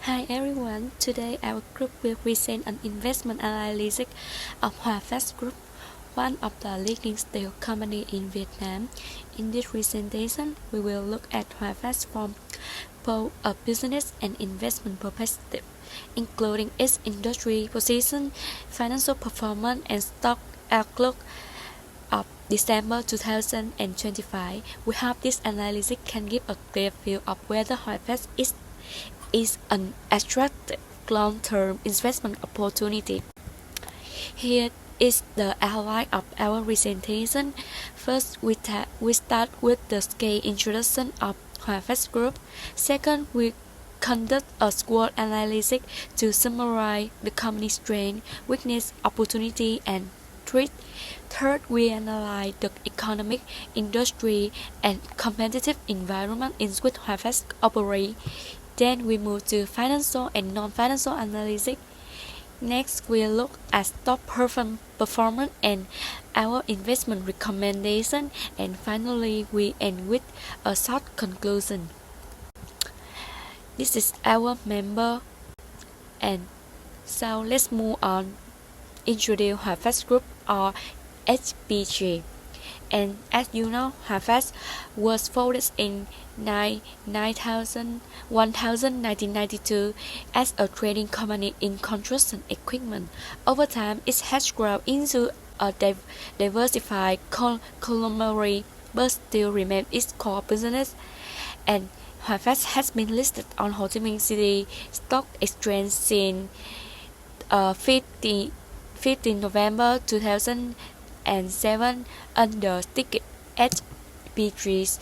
Hi everyone, today our group will present an investment analysis of Hòa Phát Group, one of the leading steel company in Vietnam. In this presentation, we will look at Hòa Phát from both a business and investment perspective, including its industry position, financial performance, and stock outlook of December 2025. We hope this analysis can give a clear view of whether Hòa Phát is an attractive long-term investment opportunity. Here is the outline of our presentation. First, we start with the scale introduction of Hòa Phát Group. Second, we conduct a SWOT analysis to summarize the company's strength, weakness, opportunity, and threat. Third, we analyze the economic, industry, and competitive environment in which Hòa Phát operates. Then we move to financial and non-financial analysis. Next, we look at stock performance and our investment recommendation. And finally, we end with a short conclusion. This is our member. And so let's move on. Introduce Hòa Phát Group or HPG. And as you know, Hòa Phát was founded in 1992 as a trading company in construction equipment. Over time, it has grown into a diversified conglomerate, but still remains its core business. And Hòa Phát has been listed on Ho Chi Minh City Stock Exchange since 15 November 2007 under ticket HPG.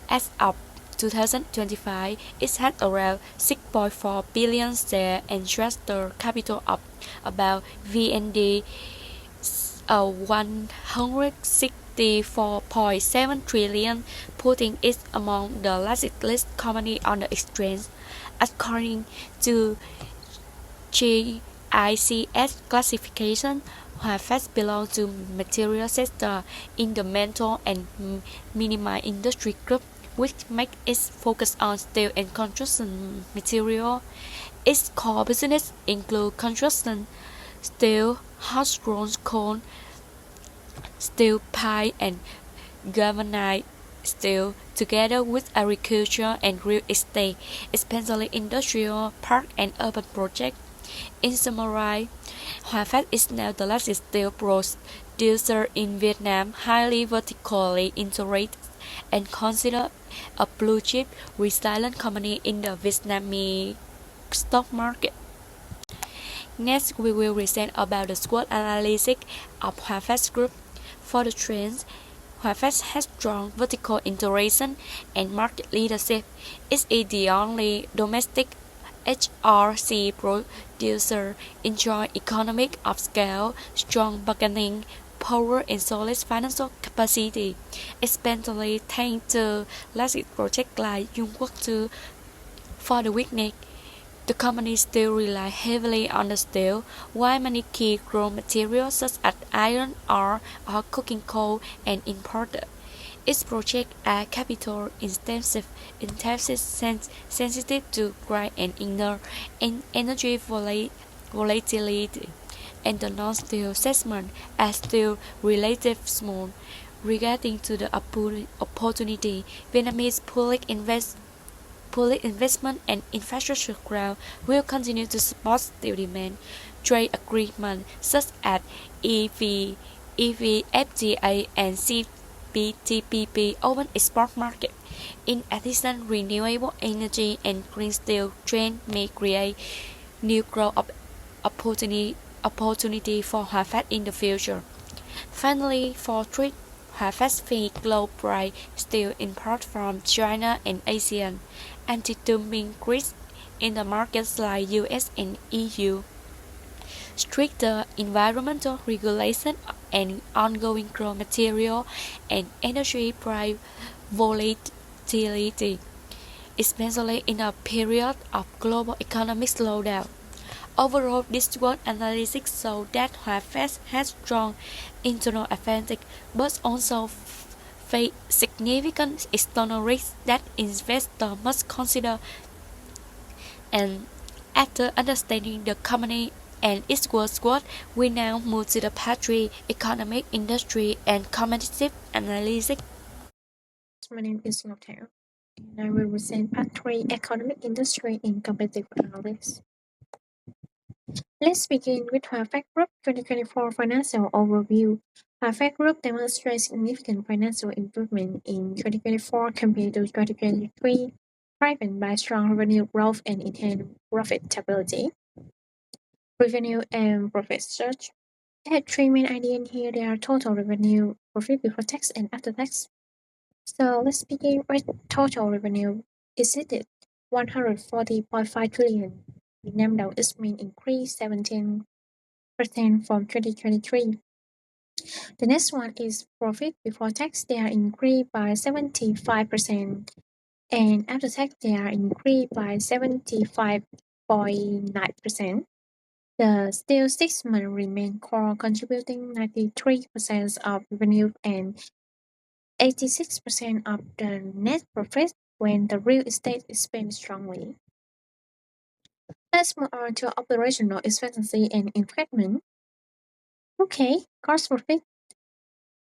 As of 2025, it had around 6.4 billion shares and investor capital of about VND 164.7 trillion, putting it among the largest listed company on the exchange. According to GICS classification, Hòa Phát belongs to material sector in the metal and mining industry group, which makes it focus on steel and construction material. Its core business include construction, steel, hot-rolled coal, steel pipe, and galvanized steel, together with agriculture and real estate, especially industrial, park, and urban projects. In summary, Hòa Phát is now the largest steel producer in Vietnam, highly vertically integrated, and considered a blue-chip, resilient company in the Vietnamese stock market. Next, we will present about the SWOT analysis of Hòa Phát Group. For the trends, Hòa Phát has strong vertical integration and market leadership. It is the only domestic HRC producer, enjoy economic of scale, strong bargaining power, and solid financial capacity, especially thanks to large projects like Dung Quất 2. For the weakness, the company still relies heavily on the steel, while many key raw materials such as iron ore or coking coal are imported. Its projects are capital intensive, sensitive to price and energy volatility, and the non-steel segment are still relatively small. Regarding to the opportunity, Vietnamese public investment and infrastructure growth will continue to support steel demand. Trade agreements such as EVFTA and CPTPP open export market. In addition, renewable energy and green steel trend may create new growth opportunity for Hòa Phát in the future. Finally, for trade, Hòa Phát face global steel import from China and ASEAN, anti-dumping risks in the markets like US and EU, stricter environmental regulation, and ongoing raw material and energy price volatility, especially in a period of global economic slowdown. Overall, this SWOT analysis shows that Hòa Phát has strong internal advantage, but also face significant external risks that investors must consider. And After understanding the company and its growth, we now move to the part 3, economic, industry, and competitive analysis. My name is Ngọc, and I will present part 3, economic, industry, and competitive analysis. Let's begin with Fact Group 2024 financial overview. Fact Group demonstrates significant financial improvement in 2024 compared to 2023, driven by strong revenue growth and enhanced profitability. Revenue and profit search. I have three main ideas here. They are total revenue, profit before tax, and after tax. So let's begin with total revenue. Exceeded 140.5 trillion Vietnam đồng. Its mean increase 17% from 2023. The next one is profit before tax. They are increased by 75%, and after tax they are increased by 75.9%. The steel segment remain core, contributing 93% of revenue and 86% of the net profit when the real estate expanded strongly. Let's move on to operational efficiency and improvement. Okay, cost profit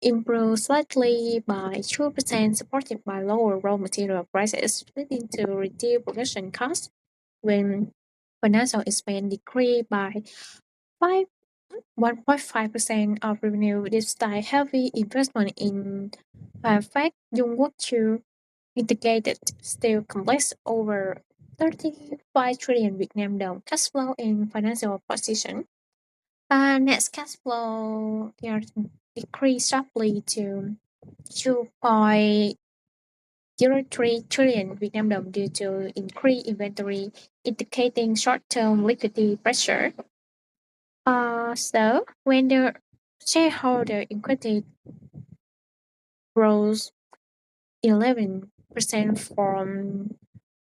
improved slightly by 2%, supported by lower raw material prices, leading to reduced production costs when financial expense decreased by 1.5% of revenue despite heavy investment in Fact Dung Quốc Chiu integrated steel complex over 35 trillion Vietnam đồng cash flow and financial position. Net cash flow decreased sharply to 2.03 trillion Vietnam đồng due to increased inventory, indicating short-term liquidity pressure. So when the shareholder equity rose 11% from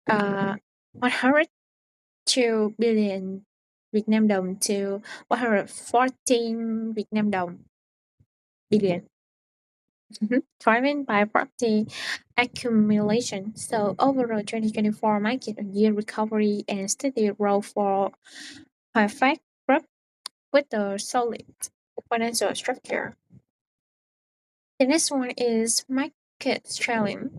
102 billion Vietnam đồng to 114 Vietnam đồng billion, driven by property accumulation. So overall 2024 market a year recovery and steady growth for Fact Group with a solid financial structure. The next one is market challenge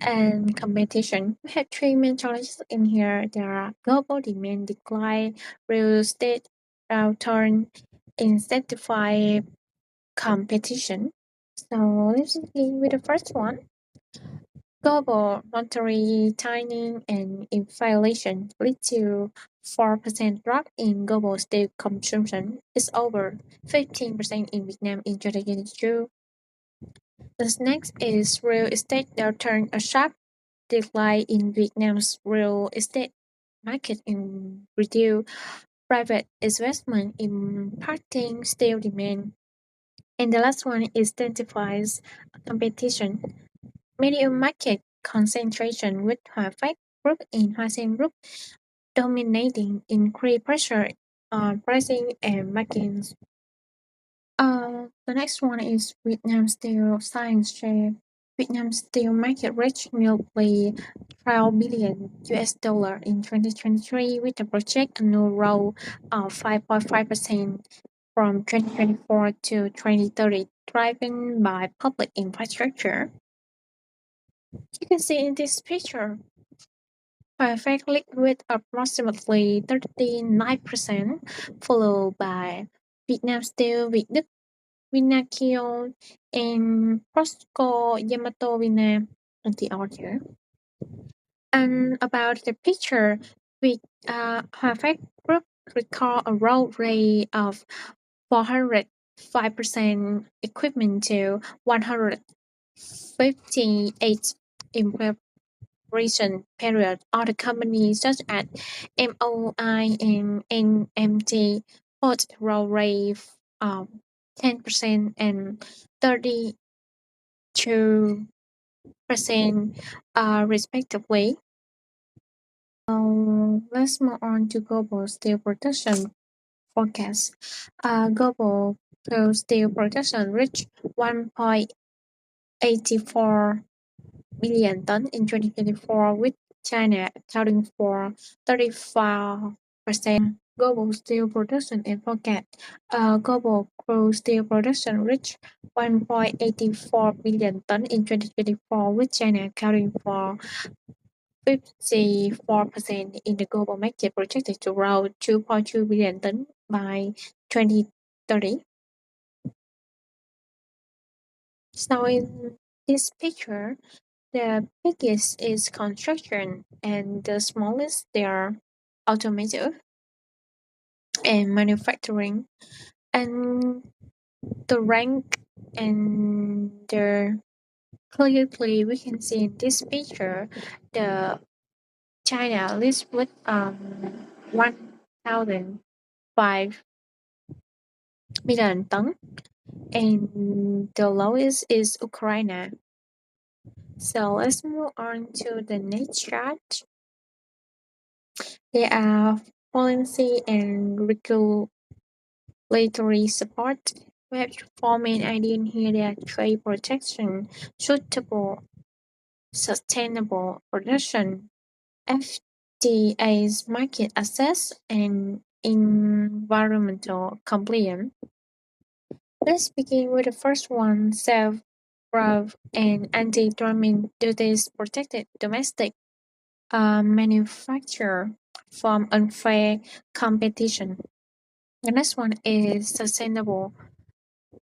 and competition. We have three main challenges in here. There are global demand decline, real estate downturn, intensify competition. So let's begin with the first one. Global monetary tightening and inflation lead to 4% drop in global steel consumption. It's over 15% in Vietnam in 2022. The next is real estate downturn. A sharp decline in Vietnam's real estate market and reduced private investment impacting steel demand. And the last one is intensifies competition. Medium market concentration with Fact Group and Hoa Sen Group dominating increased pressure on pricing and margins. The next one is Vietnam Steel Science share. Vietnam steel market reached nearly 12 billion US dollar in 2023 with a projected annual growth of 5.5% from 2024 to 2030, driven by public infrastructure. You can see in this picture, Fact lead with approximately 39%, followed by Vietnam Steel, Việt Vinakio, and Prosco Yamato Vina and the order. And about the picture, with Fact Group record a growth rate of 405% equipment to 158 in preparation period. Other companies such as MOI and NMT both growth rate of 10% and 32% respectively. Let's move on to global steel production forecast. Global steel production reached 1.84 million tons in 2024 with China accounting for 34% global steel production and forecast. Global crude steel production reached 1.84 billion tons in 2024, with China accounting for 54% in the global market, projected to grow 2.2 billion tons by 2030. So in this picture, the biggest is construction and the smallest they are automotive and manufacturing. And the rank and the clearly we can see in this picture the China lists with 1,005 million tons, and the lowest is Ukraine. So let's move on to the next chart. There are policy and regulatory support. We have four main ideas here. There are trade protection, suitable, sustainable production, FTA's market access, and environmental compliance. Let's begin with the first one, self-growth and anti-dumping duties protected domestic manufacturer from unfair competition. The next one is sustainable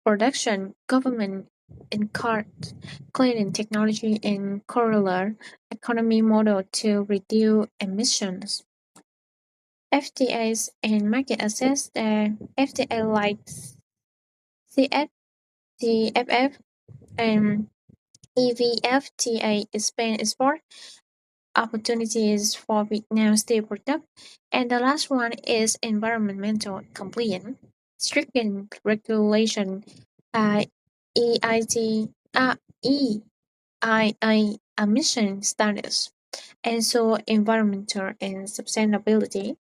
production. Government encourage cleaning technology and corollary economy model to reduce emissions. FTAs and market access. The FTA like CFTFF and EVFTA expand export opportunities for Vietnam steel product. And the last one is environmental compliance. Stringent regulation, EIT, EIA emission standards, and so environmental and sustainability.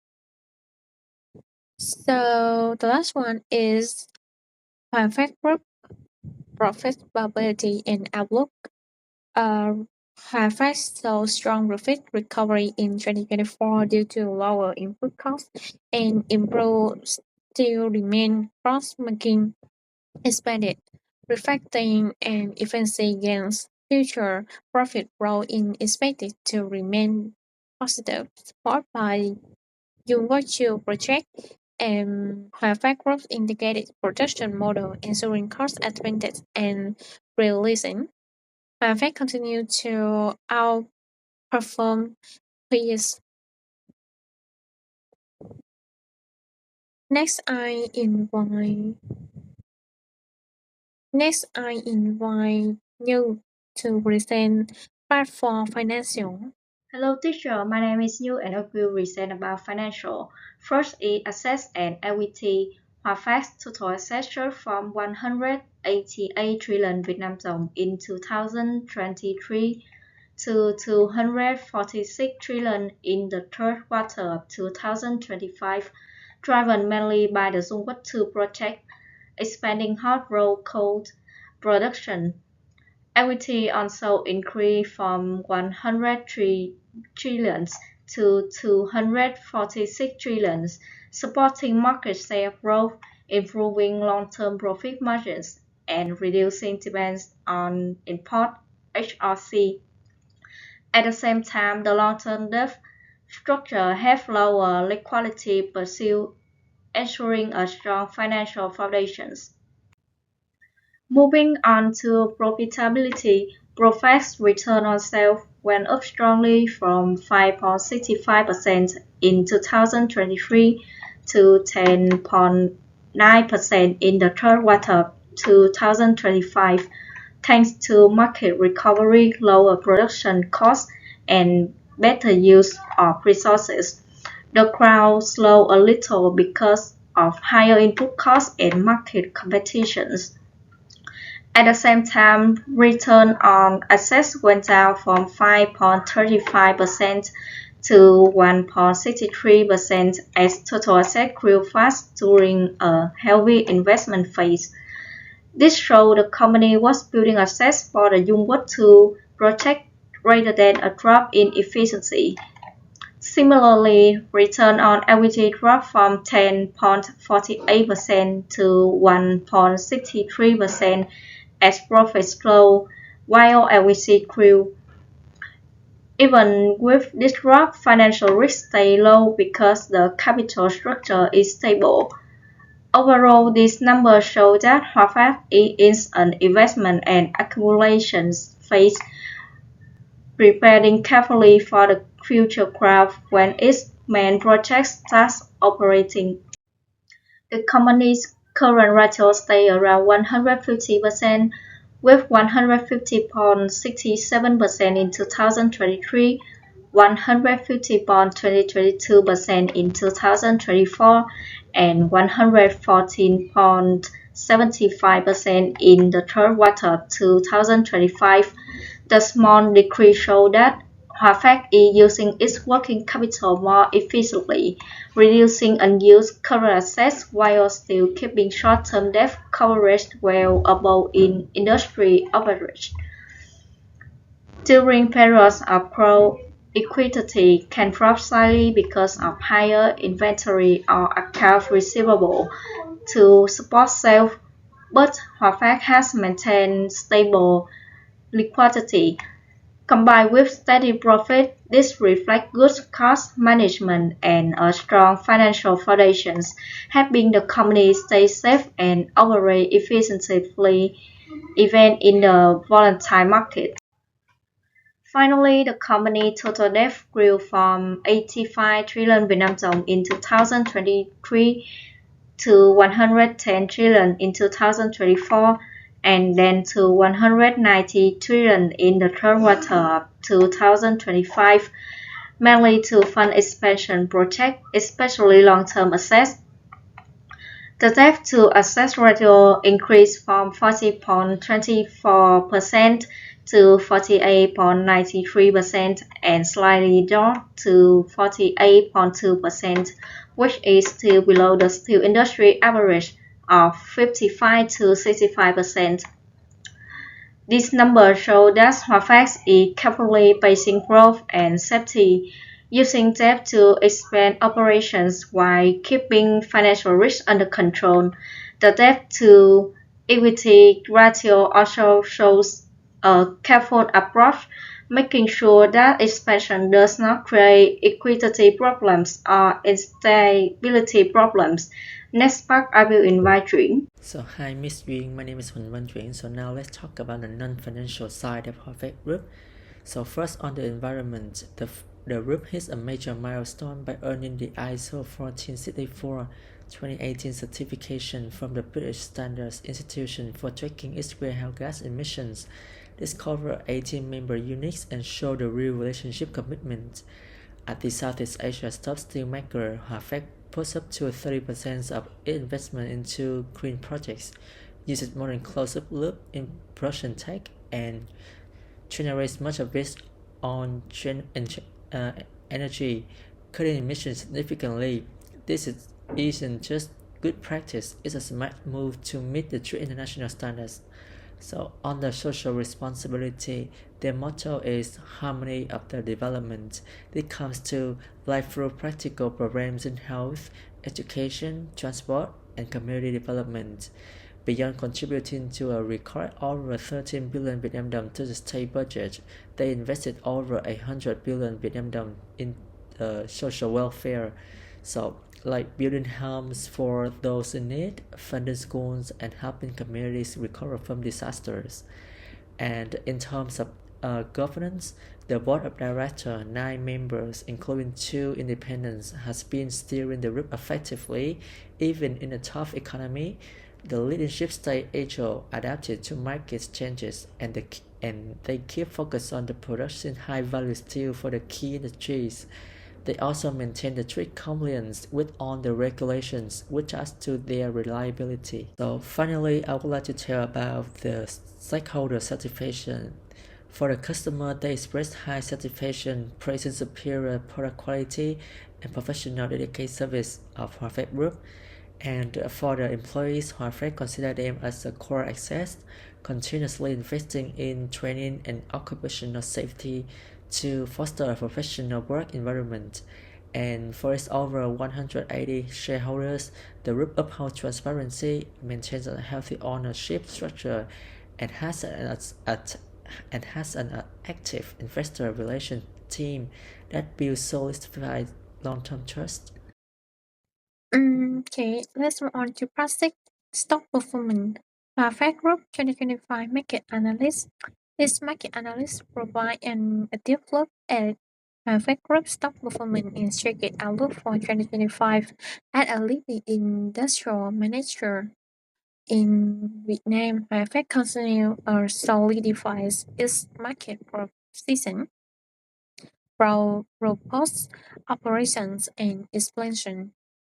So the last one is perfect group, profitability and outlook. Halifax saw strong profit recovery in 2024 due to lower input costs and improved steel demand. Cross-marketing expanded, reflecting an efficiency gains. Future profit growth is expected to remain positive, supported by Virtue project and Halifax growth indicated production model, ensuring cost advantage and releasing. Halifax continued to outperform peers. Next, I invite you to present part 4 financial. Hello teacher, my name is Như and I will present about financial. First is assets and equity. Halifax total assets surged from 188 trillion Vietnam dong in 2023 to 246 trillion in the third quarter of 2025, driven mainly by the Dung 2 project, expanding hot-rolled coal production. Equity also increased from 103 trillions to 246 trillions, supporting market share growth, improving long-term profit margins, and reducing dependence on import HRC. At the same time, the long-term debt structure has lower liquidity pursuit, ensuring a strong financial foundations. Moving on to profitability, Profit's return on sales went up strongly from 5.65% in 2023 to 10.9% in the third quarter of 2025, thanks to market recovery, lower production costs, and better use of resources. The growth slowed a little because of higher input costs and market competitions. At the same time, return on assets went down from 5.35% to 1.63% as total assets grew fast during a heavy investment phase. This showed the company was building assets for the Dung 2 project rather than a drop in efficiency. Similarly, return on equity dropped from 10.48% to 1.63% as profits grew, while equity grew. Even with this drop, financial risks stay low because the capital structure is stable. Overall, these numbers show that Harvard is an investment and accumulation phase, preparing carefully for the future growth when its main project starts operating. The company's current ratio stays around 150%, with 150.67% in 2023, 150.22% in 2024, and 114.75% in the third quarter of 2025. The small decrease shows that Harvard is using its working capital more efficiently, reducing unused current assets while still keeping short-term debt coverage well above industry average. During periods of growth, equity can drop slightly because of higher inventory or accounts receivable to support sales, but Harvard has maintained stable liquidity. Combined with steady profit, this reflects good cost management and a strong financial foundations, helping the company stay safe and operate efficiently even in the volatile market. Finally, the company total debt grew from 85 trillion Vietnam dong in 2023 to 110 trillion in 2024, and then to 190 trillion in the third quarter of 2025, mainly to fund expansion projects, especially long-term assets. The debt-to-asset ratio increased from 40.24% to 48.93% and slightly dropped to 48.2%, which is still below the steel industry average of 55 to 65%. These numbers show that Harvard is carefully pacing growth and safety, using debt to expand operations while keeping financial risk under control. The debt-to-equity ratio also shows a careful approach, making sure that expansion does not create equity problems or instability problems. Next part, I will invite Truyển. So hi Miss Duyên, my name is Huỳnh Văn Truyển. So now let's talk about the non-financial side of Harvard Group. So first on the environment, the group hits a major milestone by earning the ISO 1464 2018 certification from the British Standards Institution for tracking its greenhouse gas emissions. This covers 18 member units and show the real relationship commitment. At the Southeast Asia top steelmaker, Harvard puts up to 30% of its investment into green projects, uses more than closed loop in production tech, and generates much of it on energy, cutting emissions significantly. This isn't just good practice, it's a smart move to meet the three international standards. So on the social responsibility, their motto is harmony of the development. It comes to life through practical programs in health, education, transport, and community development. Beyond contributing to a record over 13 billion Vietnam dong to the state budget, they invested over 100 billion Vietnam dong in social welfare. So like building homes for those in need, funding schools, and helping communities recover from disasters. And in terms of governance, the board of directors, 9 members, including 2 independents, has been steering the group effectively, even in a tough economy. The leadership stay agile, adapted to market changes, and they keep focus on the production high-value steel for the key industries. They also maintain the strict compliance with all the regulations, which adds to their reliability. So finally, I would like to tell about the stakeholder certification. For the customer, they express high satisfaction, praising superior product quality and professional dedicated service of Harvard Group. And for the employees, Harvard consider them as a core asset. continuously investing in training and occupational safety to foster a professional work environment. And for its over 180 shareholders, the group upholds transparency, maintains a healthy ownership structure, and has an active investor relation team that builds solidified long-term trust. Okay, let's move on to plastic stock performance. Fact Group 2025 market analyst. This market analyst provide a deep look at Fact Group stock performance and market outlook for 2025 as a leading industrial manager in Vietnam. Fact continue solidifies its market position, robust operations and expansion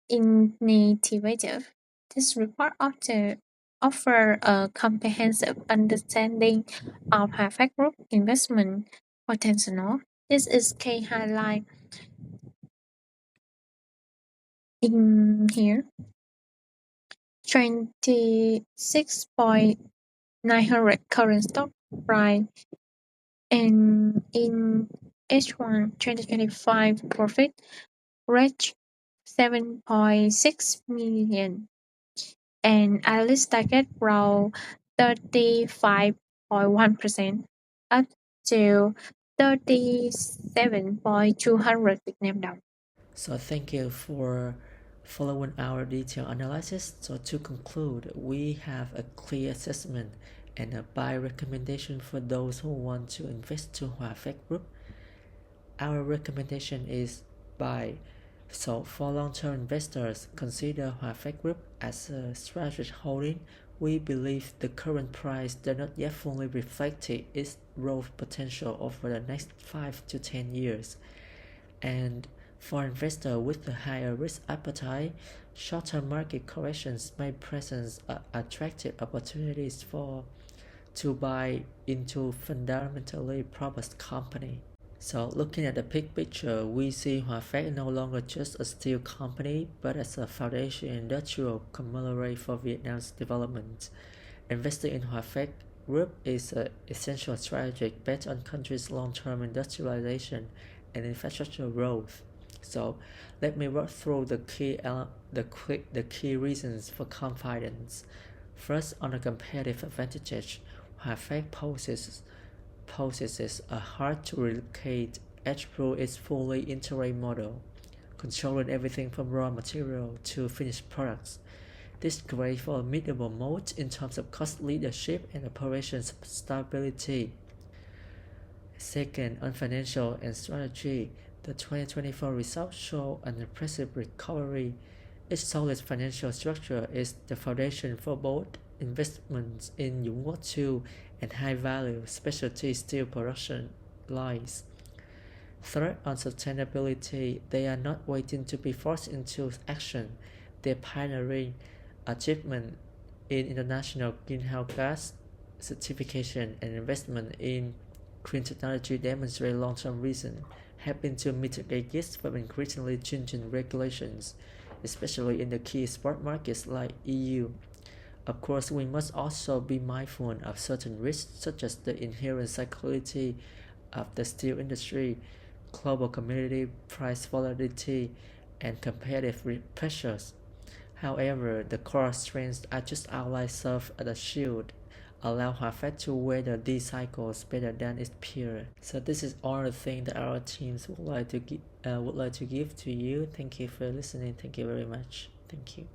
initiative. This report offer a comprehensive understanding of Hafek Group investment potential. This is key highlight in here. 26.900 current stock price and in H1 2025 profit reached 7.6 million and analyst target grow 35.1% up to 37.200 Vietnam đồng. So thank you for following our detailed analysis. So to conclude, we have a clear assessment and a buy recommendation for those who want to invest to Hòa Phát Group. Our recommendation is buy. So for long-term investors, consider Hòa Phát Group as a strategic holding. We believe the current price does not yet fully reflect its growth potential over the next 5 to 10 years. And for investors with a higher risk appetite, short-term market corrections may present attractive opportunities to buy into fundamentally robust company. So looking at the big picture, we see Hòa Phát no longer just a steel company, but as a foundation industrial conglomerate for Vietnam's development. Investing in Hòa Phát Group is an essential strategy based on country's long-term industrialization and infrastructure growth. So let me walk through the key reasons for confidence. First, on the competitive advantage, Hòa Phát possesses a hard-to-replicate edge through its fully integrated model, controlling everything from raw material to finished products. This creates a formidable moat in terms of cost leadership and operations stability. Second, on financial and strategy, the 2024 results show an impressive recovery. Its solid financial structure is the foundation for both investments in Dũng Quất 2 and high-value specialty steel production lines. Third, on sustainability, they are not waiting to be forced into action. Their pioneering achievement in international greenhouse gas certification and investment in green technology demonstrate long-term reason, helping to mitigate risks from increasingly changing regulations, especially in the key export markets like EU. Of course, we must also be mindful of certain risks, such as the inherent cyclicality of the steel industry, global commodity price volatility, and competitive pressures. However, the core strengths I just outlined serve as a shield, allow Hòa Phát to weather these cycles better than its peers. So this is all the things that our teams would like to give to you. Thank you for listening. Thank you very much. Thank you.